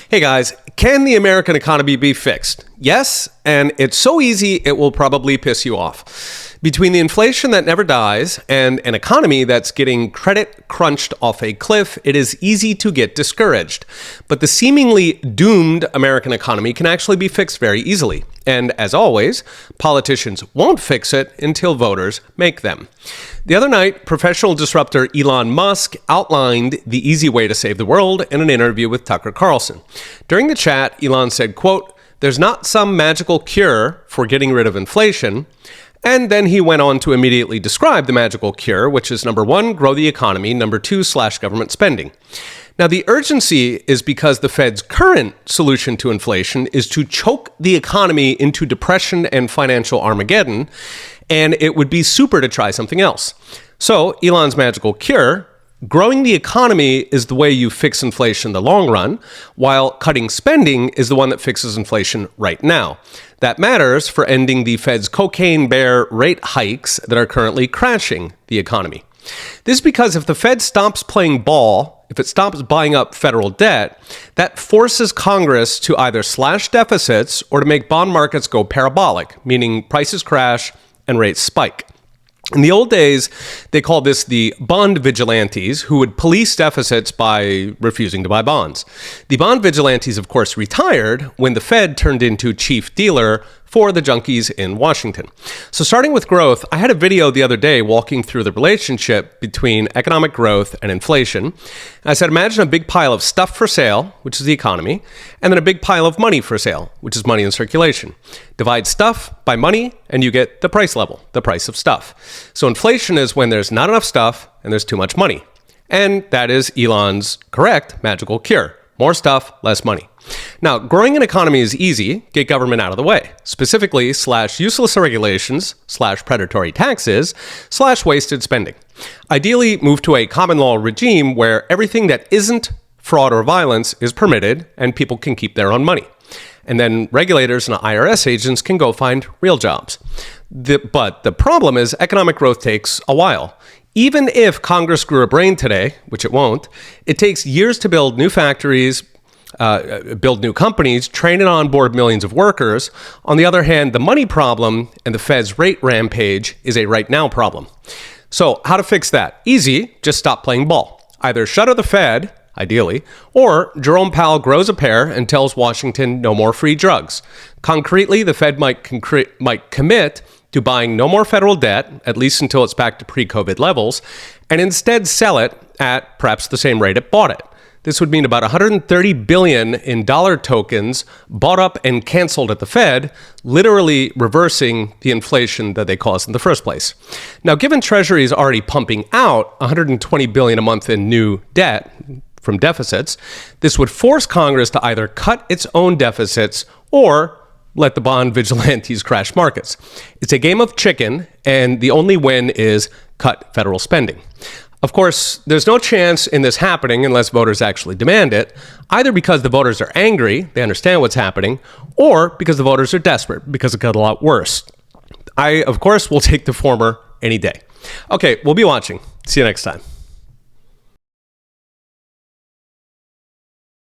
Hey guys, can the American economy be fixed? Yes, and it's so easy it will probably piss you off. Between the inflation that never dies and an economy that's getting credit crunched off a cliff, it is easy to get discouraged. But the seemingly doomed American economy can actually be fixed very easily. And as always, politicians won't fix it until voters make them. The other night, professional disruptor Elon Musk outlined the easy way to save the world in an interview with Tucker Carlson. During the chat, Elon said, quote, "There's not some magical cure for getting rid of inflation." And then he went on to immediately describe the magical cure, which is number one, grow the economy, number two, slash government spending. Now, the urgency is because the Fed's current solution to inflation is to choke the economy into depression and financial Armageddon, and it would be super to try something else. So, Elon's magical cure, growing the economy, is the way you fix inflation in the long run, while cutting spending is the one that fixes inflation right now. That matters for ending the Fed's cocaine bear rate hikes that are currently crashing the economy. This is because if the Fed stops playing ball, if it stops buying up federal debt, that forces Congress to either slash deficits or to make bond markets go parabolic, meaning prices crash and rates spike. In the old days, they called this the bond vigilantes, who would police deficits by refusing to buy bonds. The bond vigilantes, of course, retired when the Fed turned into chief dealer for the junkies in Washington. So starting with growth, I had a video the other day walking through the relationship between economic growth and inflation. I said, imagine a big pile of stuff for sale, which is the economy, and then a big pile of money for sale, which is money in circulation. Divide stuff by money, and you get the price level, the price of stuff. So inflation is when there's not enough stuff and there's too much money. And that is Elon's correct magical cure. More stuff, less money. Now, growing an economy is easy. Get government out of the way. Specifically, slash useless regulations, slash predatory taxes, slash wasted spending. Ideally, move to a common law regime where everything that isn't fraud or violence is permitted and people can keep their own money. And then regulators and IRS agents can go find real jobs. But the problem is economic growth takes a while. Even if Congress grew a brain today, which it won't, it takes years to build new factories, build new companies, train and onboard millions of workers. On the other hand, the money problem and the Fed's rate rampage is a right now problem. So how to fix that? Easy, just stop playing ball. Either shutter the Fed, ideally, or Jerome Powell grows a pair and tells Washington no more free drugs. Concretely, the Fed might commit to buying no more federal debt, at least until it's back to pre-COVID levels, and instead sell it at perhaps the same rate it bought it. This would mean about $130 billion in dollar tokens bought up and canceled at the Fed, literally reversing the inflation that they caused in the first place. Now, given Treasury is already pumping out $120 billion a month in new debt from deficits, this would force Congress to either cut its own deficits or let the bond vigilantes crash markets. It's a game of chicken, and the only win is cut federal spending. Of course, there's no chance in this happening unless voters actually demand it, either because the voters are angry, they understand what's happening, or because the voters are desperate, because it got a lot worse. I, of course, will take the former any day. Okay, we'll be watching. See you next time.